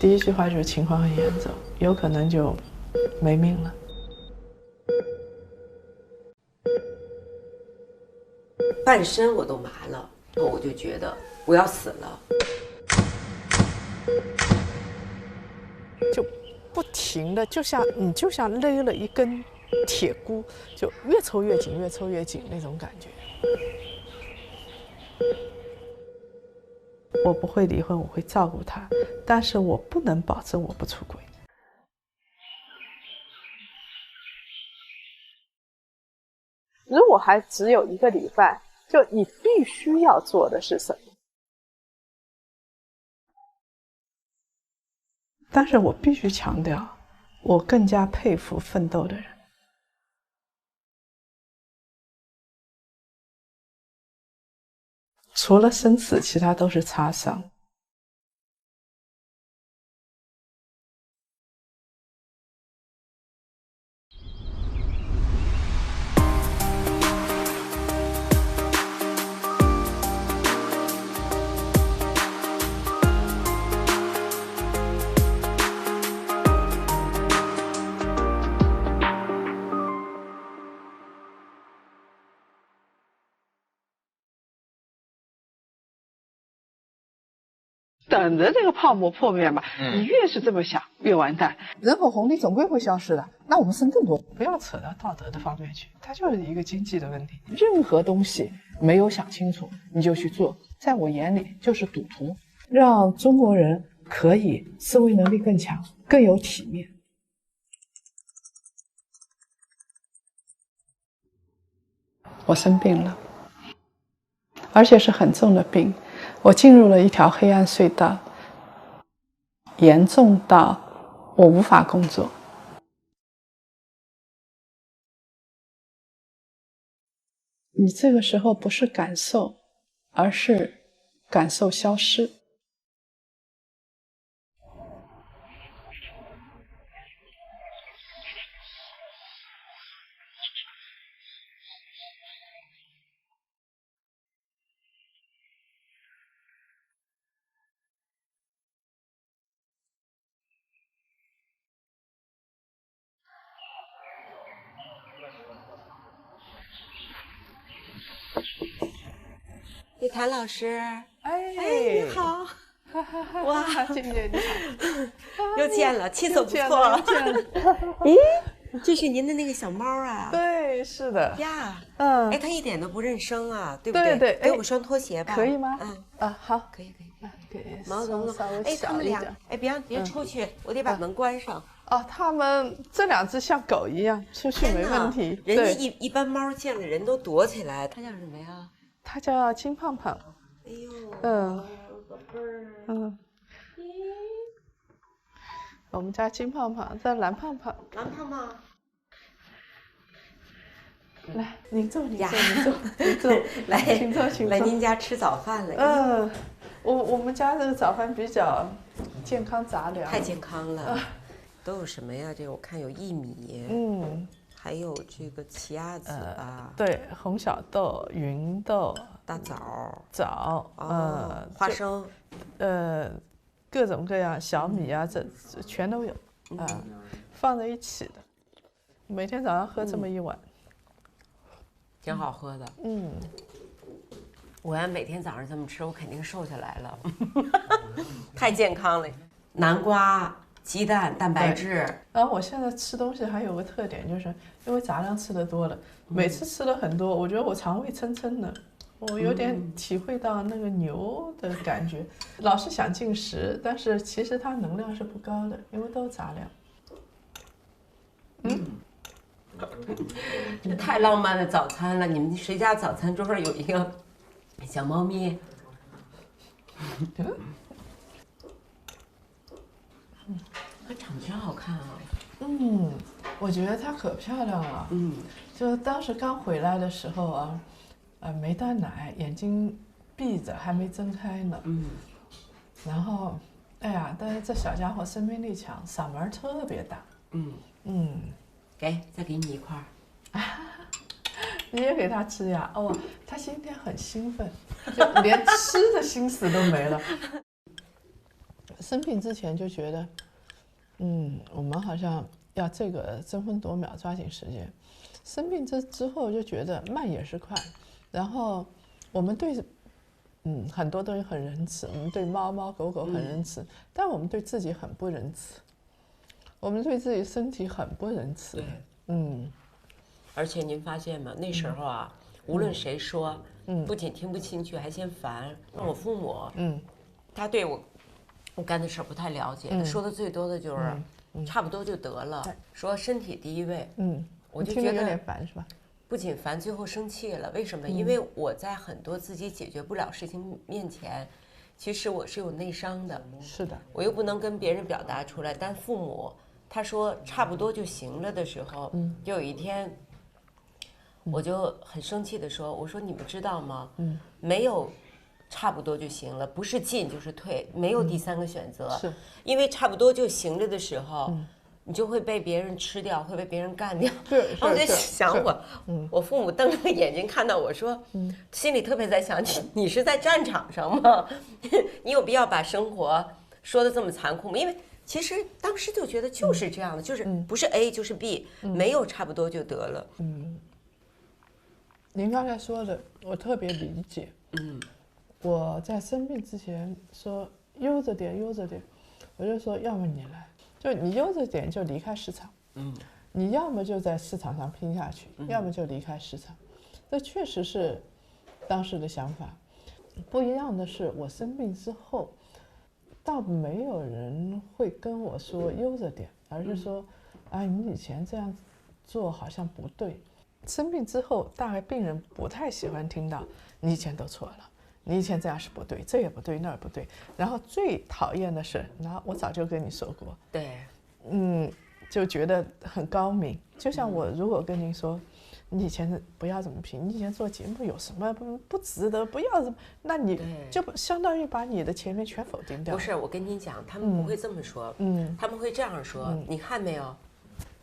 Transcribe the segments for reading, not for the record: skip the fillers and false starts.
第一句话就是情况很严重，有可能就没命了。半身我都麻了，我就觉得我要死了，就不停的，就像勒了一根铁箍，就越抽越紧，越抽越紧那种感觉。我不会离婚，我会照顾他，但是我不能保证我不出轨。如果还只有1个礼拜，就你必须要做的是什么？但是我必须强调，我更加佩服奋斗的人。除了生死，其他都是擦伤。等着这个泡沫破灭嘛，你越是这么想，越完蛋。人口红利总归会消失的，那我们生更多。不要扯到道德的方面去，它就是一个经济的问题。任何东西没有想清楚，你就去做，在我眼里就是赌徒。让中国人可以思维能力更强，更有体面。我生病了，而且是很重的病。我进入了一条黑暗隧道，严重到我无法工作。你这个时候不是感受，而是感受消失。叶檀老师，哎，你好，哇，静姐你好，又见了，气色不错。咦，这是您的那个小猫啊？对，是的呀，嗯，哎，它一点都不认生啊，对不对？对，给我双拖鞋吧。可以吗？好，可以。给毛茸茸，哎，他们俩，哎，别出去，我得把门关上。哦，他们这2只像狗一样，出去没问题。人家一般猫见了人都躲起来。它叫什么呀？它叫金胖胖。哎呦，宝贝儿，我们家金胖胖，这蓝胖胖。蓝胖胖，来，您坐，来，请坐。来您家吃早饭了。我们家这个早饭比较健康杂粮。太健康了，都有什么呀？这个我看有薏米，还有这个奇亚籽吧，对，红小豆、芸豆、大枣、花生，各种各样小米啊，这全都有放在一起的。每天早上喝这么一碗，挺好喝的。我要每天早上这么吃，我肯定瘦下来了，太健康了。南瓜、鸡蛋、蛋白质。然后我现在吃东西还有个特点，就是因为杂粮吃的多了，每次吃了很多，我觉得我肠胃撑撑的，我有点体会到那个牛的感觉。老是想进食，但是其实它能量是不高的，因为都是杂粮。这太浪漫的早餐了！你们谁家早餐桌上有一个小猫咪？它长得真好看啊！我觉得它可漂亮了。就当时刚回来的时候啊，没断奶，眼睛闭着还没睁开呢。然后，哎呀，但是这小家伙生命力强，嗓门特别大。再给你一块儿。你也给他吃呀？哦，他今天很兴奋，就连吃的心思都没了。生病之前就觉得，我们好像要这个争分夺秒，抓紧时间。生病之后就觉得慢也是快，然后我们对很多东西很仁慈，我们对猫猫狗狗很仁慈，但我们对自己很不仁慈，我们对自己身体很不仁慈。对，而且您发现吗？那时候啊，无论谁说，不仅听不进去，还嫌烦。我父母，他对我干的事儿不太了解，说的最多的就是差不多就得了，说身体第一位。我就觉得有点烦，是吧？不仅烦，最后生气了。为什么？因为我在很多自己解决不了事情面前，其实我是有内伤的。是的，我又不能跟别人表达出来。但父母他说差不多就行了的时候，就有一天，我就很生气的说：“我说你们知道吗？没有差不多就行了，不是进就是退，没有第三个选择。是因为差不多就行了的时候。”你就会被别人吃掉，会被别人干掉。然后我就想我父母瞪着眼睛看到我说，心里特别在想你是在战场上吗？你有必要把生活说的这么残酷吗？因为其实当时就觉得就是这样的，就是不是 A 就是 B，没有差不多就得了。您刚才说的我特别理解。我在生病之前说悠着点，悠着点，我就说要么你来。就你悠着点就离开市场，你要么就在市场上拼下去，要么就离开市场。这确实是当时的想法。不一样的是，我生病之后，倒没有人会跟我说悠着点，而是说，哎，你以前这样做好像不对。生病之后，大概病人不太喜欢听到你以前都错了。你以前这样是不对，这也不对，那儿不对。然后最讨厌的是，那我早就跟你说过。对，就觉得很高明。就像我如果跟您说，你以前不要这么拼，你以前做节目有什么不值得，不要这么，那你就相当于把你的前面全否定掉。不是，我跟你讲，他们不会这么说，他们会这样说，你看没有，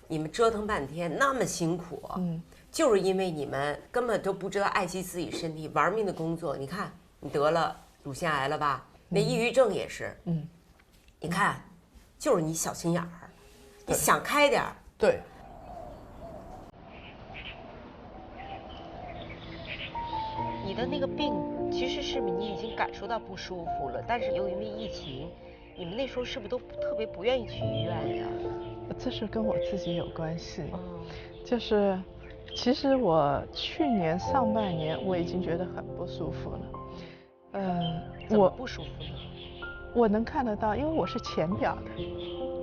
你们折腾半天那么辛苦，就是因为你们根本都不知道爱惜自己身体，玩命的工作。你看。你得了乳腺癌了吧？那抑郁症也是。你看，就是你小心眼儿，你想开点儿。对。你的那个病其实是你已经感受到不舒服了，但是由于疫情，你们那时候是不是都特别不愿意去医院呀？这是跟我自己有关系。就是，其实我去年上半年我已经觉得很不舒服了。我不舒服呢？我能看得到，因为我是浅表的。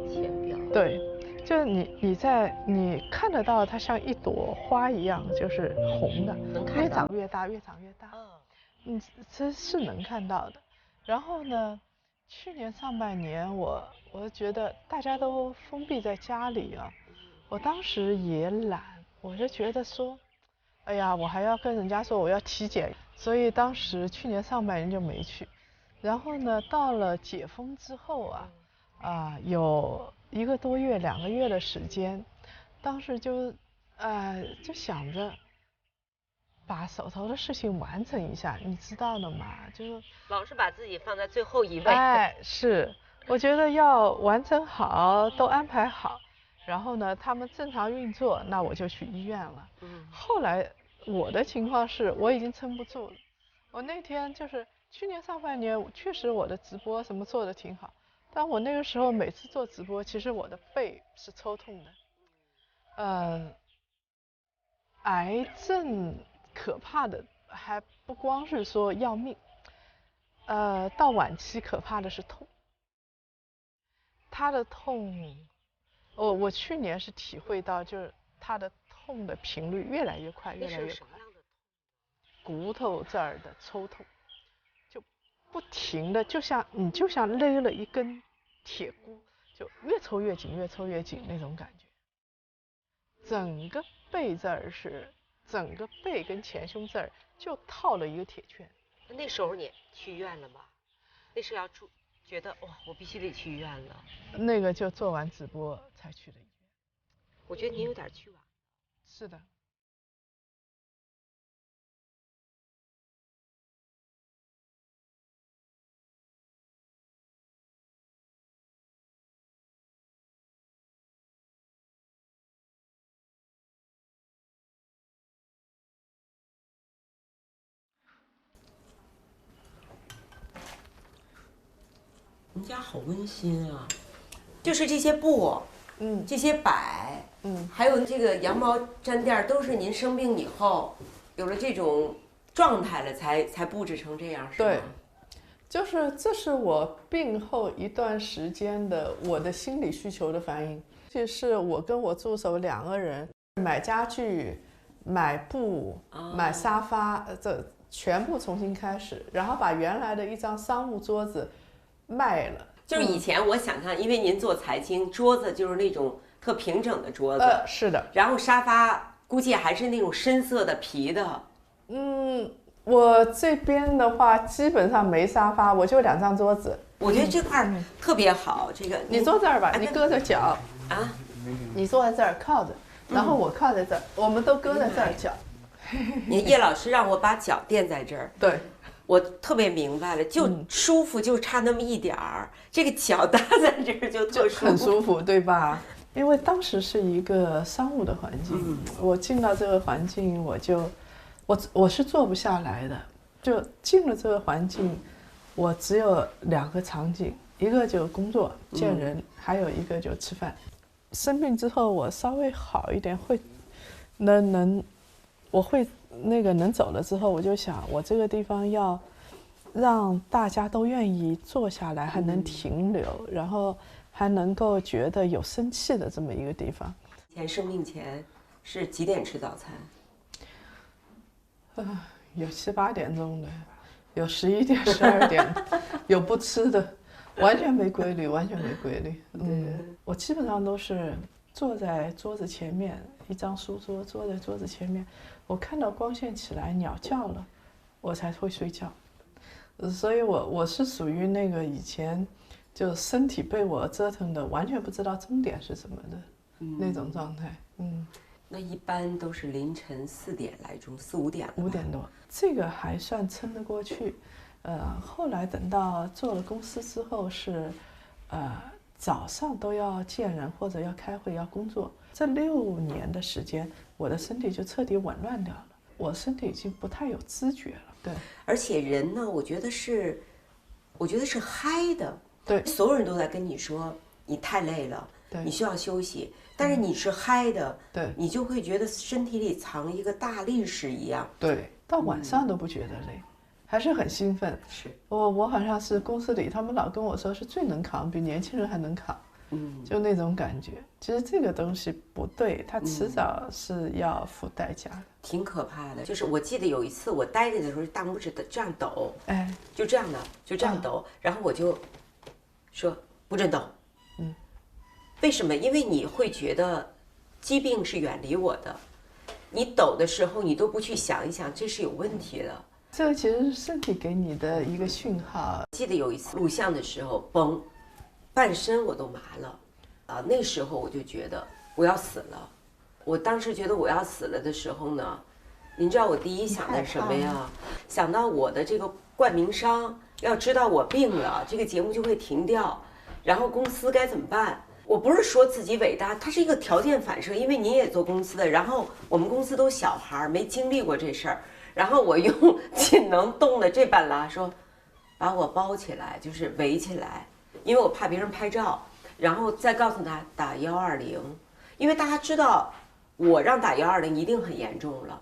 浅表。对，就是你看得到，它像一朵花一样，就是红的，越长越大，越长越大。这是能看到的。然后呢，去年上半年我觉得大家都封闭在家里啊，我当时也懒，我就觉得说，哎呀，我还要跟人家说我要体检，所以当时去年上半年就没去。然后呢，到了解封之后有1个多月、2个月的时间，当时就想着把手头的事情完成一下，你知道的嘛，就老是把自己放在最后一位。是，我觉得要完成好，都安排好，然后呢，他们正常运作，那我就去医院了。后来我的情况是，我已经撑不住了。我那天就是去年上半年，确实我的直播什么做的挺好，但我那个时候每次做直播，其实我的背是抽痛的。癌症可怕的还不光是说要命，到晚期可怕的是痛。他的痛，我去年是体会到，就是他的痛的频率越来越快，越来越快。骨头这儿的抽痛，就不停的，就像勒了一根铁箍，就越抽越紧，越抽越紧那种感觉。整个背这儿整个背跟前胸这儿就套了一个铁圈。那时候你去医院了吗？那时候觉得哇，我必须得去医院了。那个就做完直播才去的医院。我觉得您有点去晚。是的。你家好温馨啊，就是这些布，这些摆，还有这个羊毛毡垫，都是您生病以后有了这种状态了，才布置成这样，是吗？对，就是这是我病后一段时间的我的心理需求的反应。就是我跟我助手2个人买家具、买布、买沙发，这全部重新开始，然后把原来的一张商务桌子卖了。就是以前我想象，因为您做财经，桌子就是那种特平整的桌子，是的。然后沙发估计还是那种深色的皮的。我这边的话基本上没沙发，我就2张桌子。我觉得这块特别好，这个你坐这儿吧，你搁着脚啊，你坐在这儿靠着，然后我靠在这儿，我们都搁在这儿脚。你叶老师让我把脚垫在这儿，对，我特别明白了，就舒服，就差那么一点儿，这个脚搭在这儿就特舒服，很舒服，对吧？因为当时是一个商务的环境，我进到这个环境，我是做不下来的，就进了这个环境，我只有2个场景，一个就工作见人，还有一个就吃饭。生病之后我稍微好一点，会我会能走了之后，我就想我这个地方要让大家都愿意坐下来，还能停留，然后还能够觉得有生气的这么一个地方。生病前是几点吃早餐？有7、8点钟的，有11点、12点，有不吃的，完全没规律，完全没规律。我基本上都是坐在桌子前面，一张书桌，坐在桌子前面，我看到光线起来，鸟叫了，我才会睡觉。所以我是属于那个以前就身体被我折腾的，完全不知道终点是什么的那种状态。那一般都是凌晨4点来钟，4、5点了。5点多，这个还算撑得过去。后来等到做了公司之后是，早上都要见人或者要开会要工作。这6年的时间，我的身体就彻底紊乱掉了，我身体已经不太有知觉了。对，而且人呢，我觉得是嗨的。对，所有人都在跟你说你太累了，你需要休息。但是你是嗨的，对，你就会觉得身体里藏一个大力士一样。对，到晚上都不觉得累，还是很兴奋。是我好像是公司里他们老跟我说是最能扛，比年轻人还能扛。就那种感觉。其实这个东西不对，它迟早是要付代价的。挺可怕的。就是我记得有一次我待着的时候，大拇指这样抖，哎，就这样的，就这样抖，然后我就说不准抖。为什么？因为你会觉得疾病是远离我的，你抖的时候你都不去想一想，这是有问题的。这个其实是身体给你的一个讯号。记得有一次录像的时候，嘣，半身我都麻了，那时候我就觉得我要死了。我当时觉得我要死了的时候呢，您知道我第一想的是什么呀？想到我的这个冠名商要知道我病了，这个节目就会停掉，然后公司该怎么办？我不是说自己伟大，它是一个条件反射，因为您也做公司的，然后我们公司都小孩没经历过这事儿，然后我用仅能动的这半拉说，把我包起来，就是围起来，因为我怕别人拍照，然后再告诉他打120，因为大家知道我让打120一定很严重了，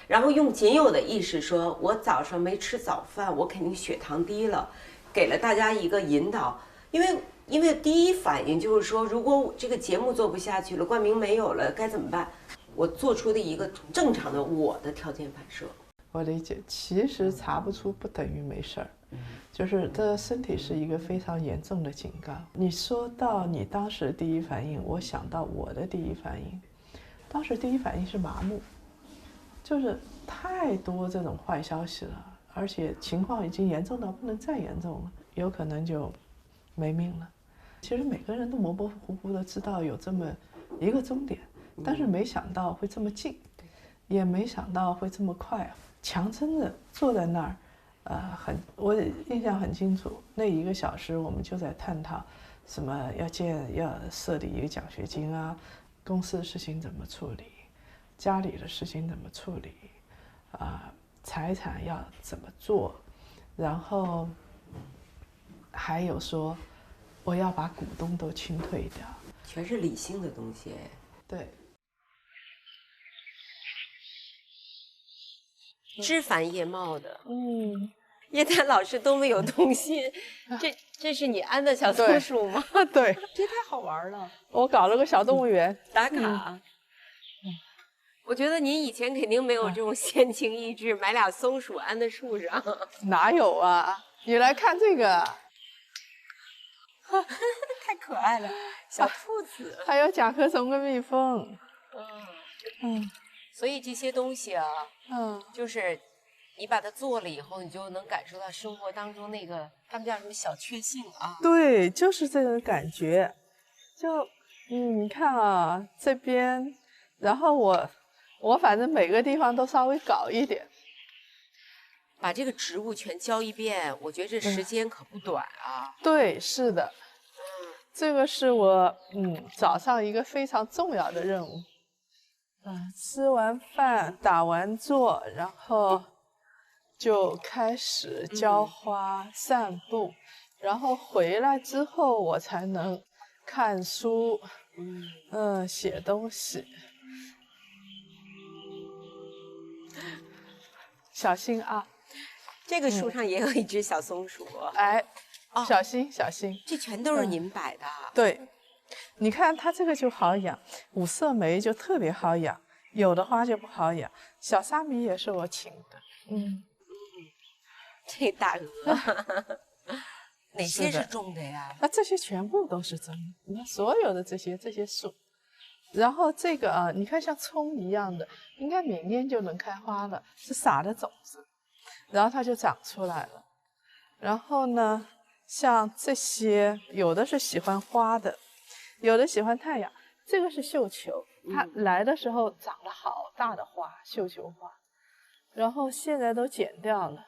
然后用仅有的意识说，我早上没吃早饭，我肯定血糖低了，给了大家一个引导，因为第一反应就是说，如果这个节目做不下去了，冠名没有了，该怎么办？我做出的一个正常的我的条件反射。我理解，其实查不出不等于没事儿，就是这身体是一个非常严重的警告。你说到你当时第一反应，我想到我的第一反应，当时第一反应是麻木，就是太多这种坏消息了，而且情况已经严重到不能再严重了，有可能就没命了。其实每个人都模模糊糊的知道有这么一个终点，但是没想到会这么近，也没想到会这么快，强撑着坐在那儿，我印象很清楚，那1个小时我们就在探讨什么要设立一个奖学金啊，公司的事情怎么处理，家里的事情怎么处理，财产要怎么做，然后还有说我要把股东都清退掉，全是理性的东西。对，枝繁叶茂的，叶檀老师都没有动心，这是你安的小松鼠吗？对，这太好玩了。我搞了个小动物园打卡。我觉得您以前肯定没有这种闲情逸致，买俩松鼠安在树上。哪有啊？你来看这个，太可爱了，小兔子，还有甲壳虫跟蜜蜂。所以这些东西啊，就是你把它做了以后，你就能感受到生活当中那个他们叫什么小确幸啊。对，就是这个感觉。就你看啊，这边，然后我反正每个地方都稍微搞一点，把这个植物全浇一遍，我觉得这时间可不短啊。对，是的，这个是我早上一个非常重要的任务。吃完饭打完坐，然后就开始浇花、散步，然后回来之后我才能看书，写东西。小心啊！这个树上也有一只小松鼠。哎，小心小心！这全都是您摆的。对，你看它这个就好养，五色梅就特别好养，有的花就不好养。小沙弥也是我请的。这大鹅。哪些是种的呀？这些全部都是种的。你看所有的这些树，然后这个啊，你看像葱一样的，应该明年就能开花了，是撒的种子，然后它就长出来了。然后呢，像这些有的是喜欢花的，有的喜欢太阳。这个是绣球，它来的时候长了好大的花，绣球花，然后现在都剪掉了。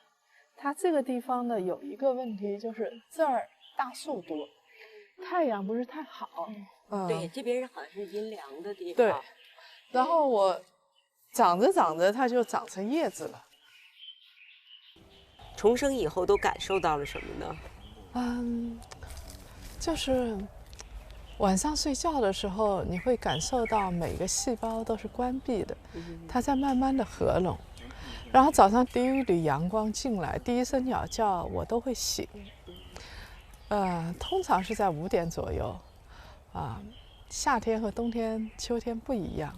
它这个地方呢有一个问题，就是这儿大树多，太阳不是太好。对，这边好像是阴凉的地方。对，然后我长着长着，它就长成叶子了。重生以后都感受到了什么呢？就是晚上睡觉的时候，你会感受到每个细胞都是关闭的，它在慢慢的合拢。然后早上第一缕阳光进来，第一声鸟叫，我都会醒。通常是在5点左右。夏天和冬天、秋天不一样。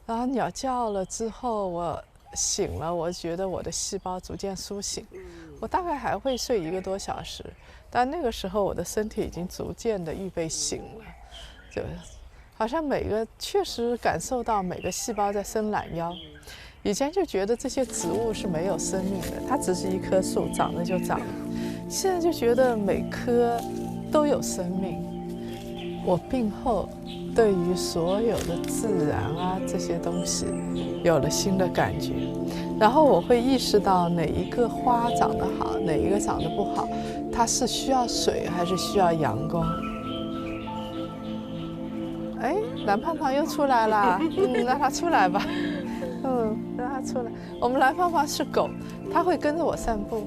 然后鸟叫了之后，我醒了，我觉得我的细胞逐渐苏醒。我大概还会睡1个多小时，但那个时候我的身体已经逐渐的预备醒了，就好像确实感受到每个细胞在伸懒腰。以前就觉得这些植物是没有生命的，它只是一棵树，长着就长了。现在就觉得每棵都有生命。我病后对于所有的自然啊这些东西有了新的感觉，然后我会意识到哪一个花长得好，哪一个长得不好，它是需要水还是需要阳光。哎，蓝胖胖又出来了，让它出来吧。让它出来。我们蓝胖胖是狗，它会跟着我散步。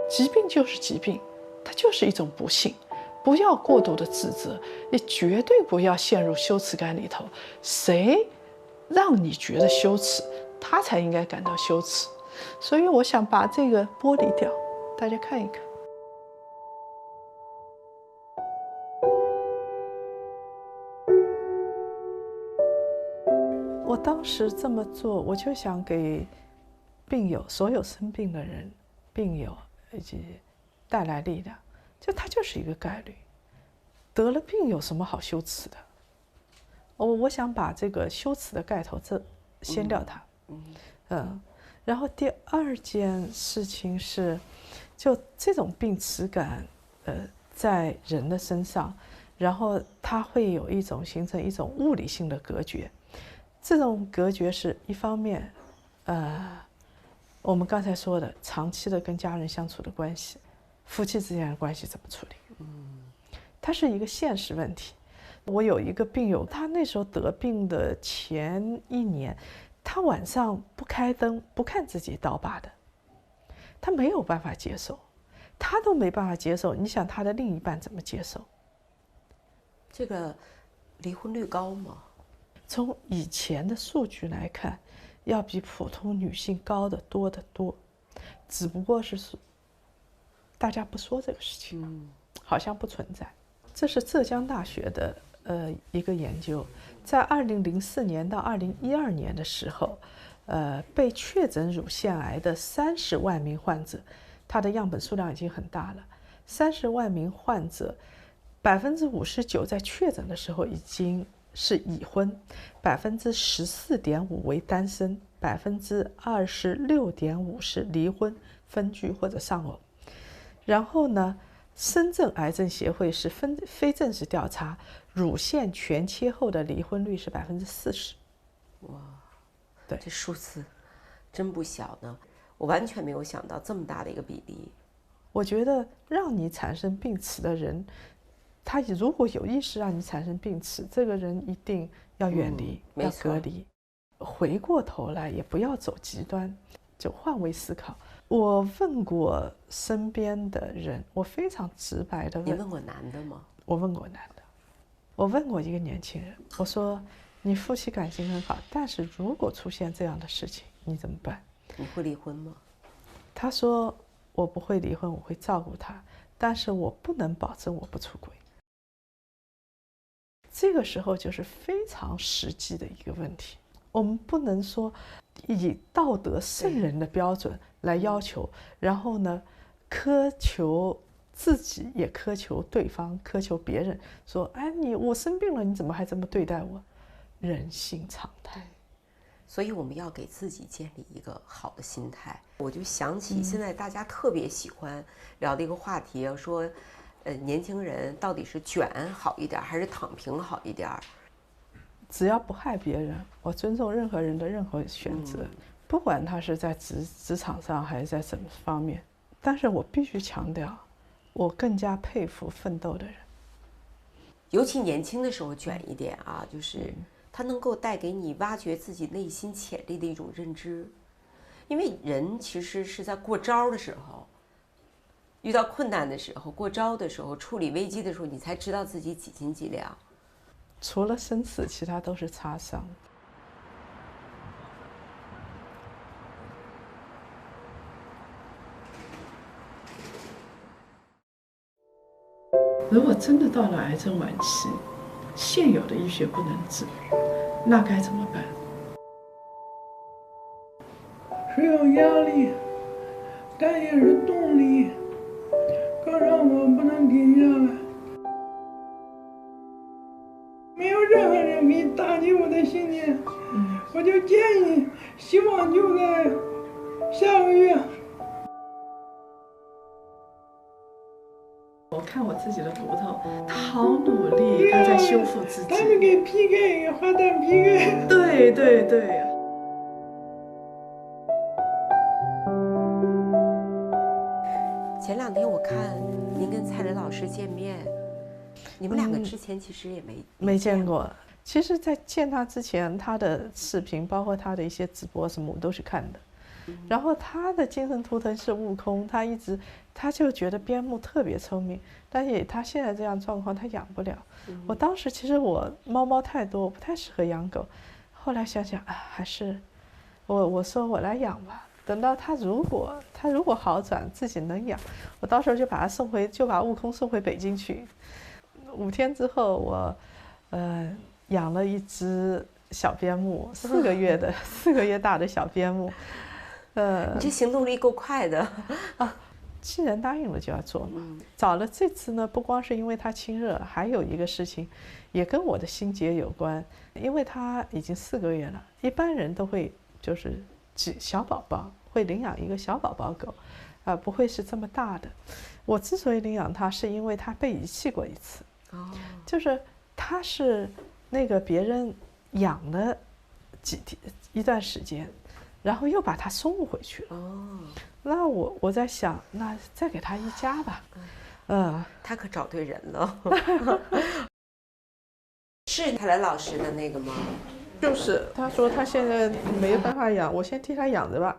疾病就是疾病，它就是一种不幸，不要过度的自责，也绝对不要陷入羞耻感里头。谁让你觉得羞耻，他才应该感到羞耻。所以我想把这个剥离掉，大家看一看。我当时这么做，我就想给病友，所有生病的人、病友以及带来力量。它就是一个概率，得了病有什么好羞耻的？我想把这个羞耻的盖头掀掉它。然后第二件事情是，就这种病耻感，在人的身上，然后它会有形成一种物理性的隔绝。这种隔绝是一方面，我们刚才说的长期的跟家人相处的关系，夫妻之间的关系怎么处理？它是一个现实问题。我有一个病友，他那时候得病的前1年，他晚上不开灯，不看自己刀疤的，他没有办法接受，他都没办法接受，你想他的另一半怎么接受？这个离婚率高吗？从以前的数据来看，要比普通女性高得多得多，只不过是大家不说这个事情，好像不存在。这是浙江大学的一个研究，在2004年到2012年的时候，被确诊乳腺癌的30万名患者，它的样本数量已经很大了，30万名患者，59%在确诊的时候已经是已婚，14.5%为单身，26.5%是离婚、分居或者丧偶。然后呢，深圳癌症协会是非正式调查，乳腺全切后的离婚率是40%。哇，对，这数字真不小呢，我完全没有想到这么大的一个比例。我觉得让你产生病耻的人，他如果有意识让你产生病耻，这个人一定要远离，要隔离。回过头来也不要走极端，就换位思考。我问过身边的人，我非常直白的问。你问过男的吗？我问过男的，我问过一个年轻人，我说你夫妻感情很好，但是如果出现这样的事情，你怎么办？你会离婚吗？他说我不会离婚，我会照顾他，但是我不能保证我不出轨。这个时候就是非常实际的一个问题，我们不能说以道德圣人的标准来要求，然后呢，苛求自己也苛求对方，苛求别人，说哎我生病了，你怎么还这么对待我？人性常态。所以我们要给自己建立一个好的心态。我就想起现在大家特别喜欢聊的一个话题，说，年轻人到底是卷好一点还是躺平好一点？只要不害别人，我尊重任何人的任何选择，不管他是在职场上还是在什么方面。但是我必须强调，我更加佩服奋斗的人，尤其年轻的时候卷一点啊，就是它能够带给你挖掘自己内心潜力的一种认知。因为人其实是在过招的时候，遇到困难的时候，过招的时候，处理危机的时候，你才知道自己几斤几两。除了生死，其他都是擦伤。如果真的到了癌症晚期，现有的医学不能治，那该怎么办？是有压力，但也是动力，更让我不能停下来。没有任何人可以打击我的信念，我就建议，希望就在下个月。我看我自己的骨头，他好努力，他在修复自己。他们给 PK， 给花旦 PK。对对对。前2天我看您跟蔡磊老师见面，你们2个之前其实也没见过。其实，在见他之前，他的视频，包括他的一些直播什么，我都是看的。然后他的精神图腾是悟空，他就觉得边牧特别聪明，但是他现在这样状况，他养不了。我当时其实我猫太多，我不太适合养狗。后来想想啊，还是我说我来养吧。等到他如果好转，自己能养，我到时候就把悟空送回北京去。5天之后，我养了一只小边牧，4个月大的小边牧。你这行动力够快的啊！既然答应了就要做嘛。找了这次呢，不光是因为它亲热，还有一个事情，也跟我的心结有关。因为它已经4个月了，一般人都会就是小宝宝会领养一个小宝宝狗，不会是这么大的。我之所以领养它，是因为它被遗弃过一次。就是它是那个别人养了一段时间。然后又把它送回去了。那我在想，那再给他一家吧。他可找对人了。是泰兰老师的那个吗？就是他说他现在没有办法养，我先替他养着吧。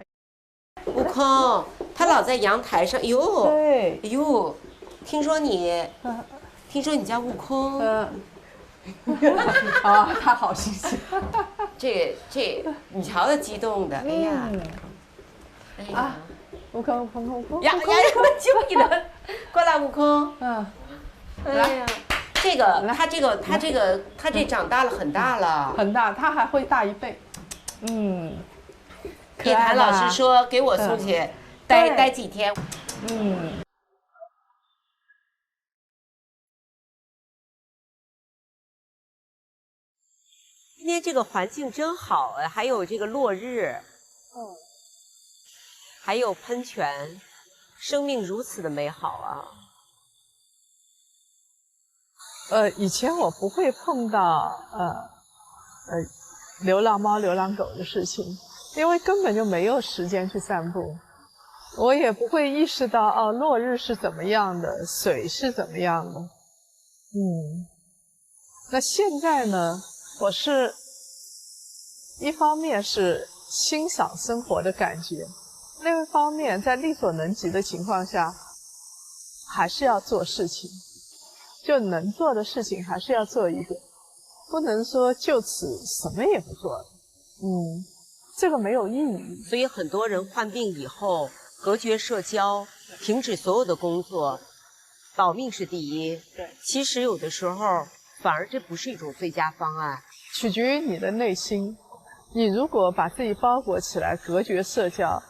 悟空，他老在阳台上，哟，对，哟，听说你叫悟空，啊，他好新鲜。这你瞧他激动的，哎呀，哎呀，悟空，呀，救你的，过来，悟空，哎呀，他这长大了很大了，很大，他还会大1倍。叶檀老师说给我送去待几天。今天这个环境真好啊，还有这个落日，还有喷泉，生命如此的美好啊！以前我不会碰到流浪猫、流浪狗的事情，因为根本就没有时间去散步，我也不会意识到落日是怎么样的，水是怎么样的。那现在呢，我是一方面是欣赏生活的感觉，另一方面在力所能及的情况下，还是要做事情。就能做的事情还是要做一点，不能说就此什么也不做了。这个没有意义。所以很多人患病以后，隔绝社交，停止所有的工作，保命是第一。对，其实有的时候反而这不是一种最佳方案，取决于你的内心。你如果把自己包裹起来，隔绝社交，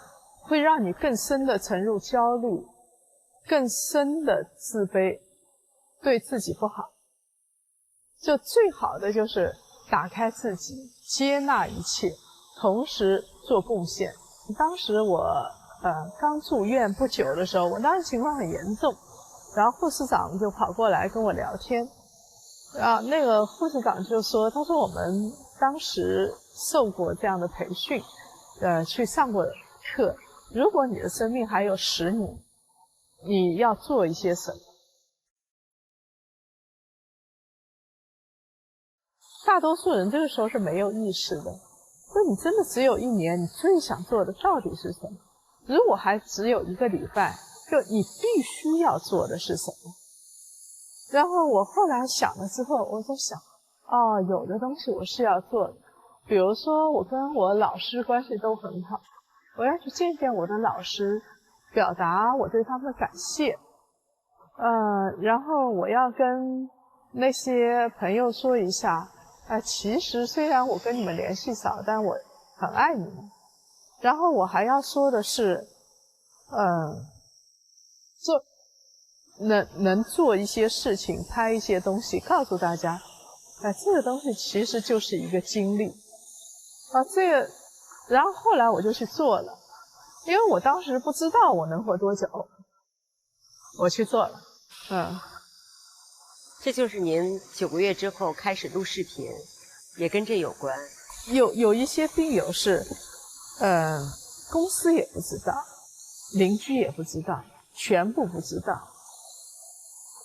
会让你更深的沉入焦虑，更深的自卑。对自己不好，就最好的就是打开自己，接纳一切，同时做贡献。当时我刚住院不久的时候，我当时情况很严重，然后护士长就跑过来跟我聊天，那个护士长就说，他说我们当时受过这样的培训，去上过课，如果你的生命还有10年，你要做一些什么？大多数人这个时候是没有意识的，就你真的只有1年，你最想做的到底是什么？如果还只有1个礼拜，就你必须要做的是什么？然后我后来想了之后，我在想，有的东西我是要做的，比如说我跟我老师关系都很好，我要去见见我的老师，表达我对他们的感谢。然后我要跟那些朋友说一下，其实虽然我跟你们联系少，但我很爱你们。然后我还要说的是，能做一些事情，拍一些东西，告诉大家，这个东西其实就是一个经历。然后后来我就去做了，因为我当时不知道我能活多久，我去做了。这就是您9个月之后开始录视频，也跟这有关。有一些病友是，公司也不知道，邻居也不知道，全部不知道。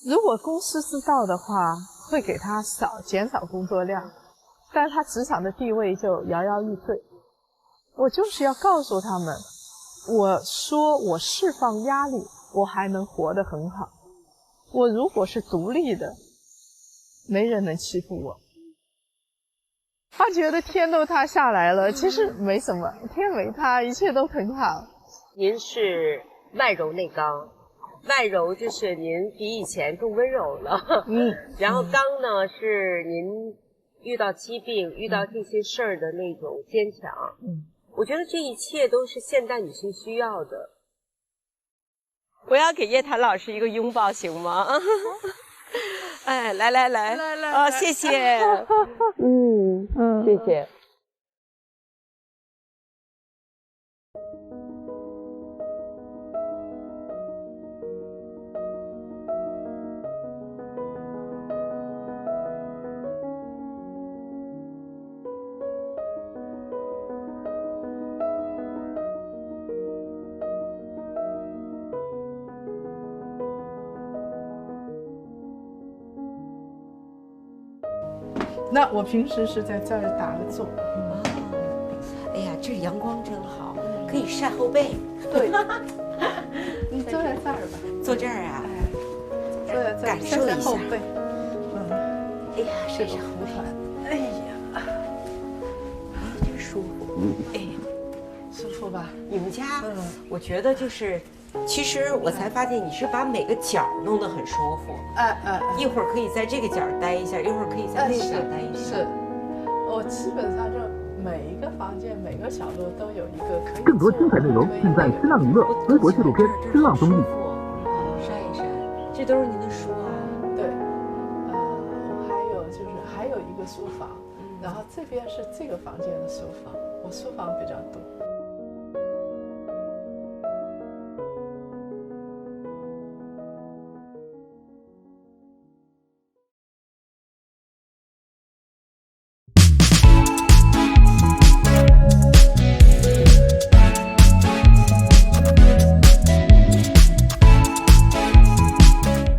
如果公司知道的话，会给他减少工作量，但他职场的地位就摇摇欲坠。我就是要告诉他们，我说我释放压力，我还能活得很好。我如果是独立的，没人能欺负我。他觉得天都塌下来了，其实没什么，天没塌，一切都很好。您是外柔内刚，外柔就是您比以前更温柔了，然后刚呢是您遇到疾病、遇到这些事儿的那种坚强。我觉得这一切都是现代女性需要的。我要给叶檀老师一个拥抱，行吗？哎，来，谢谢。谢谢。那我平时是在这儿打个坐。哎呀，这阳光真好，可以晒后背。对，你坐在这儿吧。坐这儿啊？坐在这儿，感受一下后背。哎呀，晒晒后背。哎呀，真舒服。哎呀，舒服吧？你们家，我觉得就是。其实我才发现你是把每个角弄得很舒服，一会儿可以在这个角待一下，一会儿可以在那个角待一下。是，我基本上就每一个房间、每个角落都有一个可以。更多精彩内容尽在新浪娱乐微博纪录片《新浪综艺》。晒一晒，这都是您的书啊？对，我还有一个书房，然后这边是这个房间的书房，我书房比较多。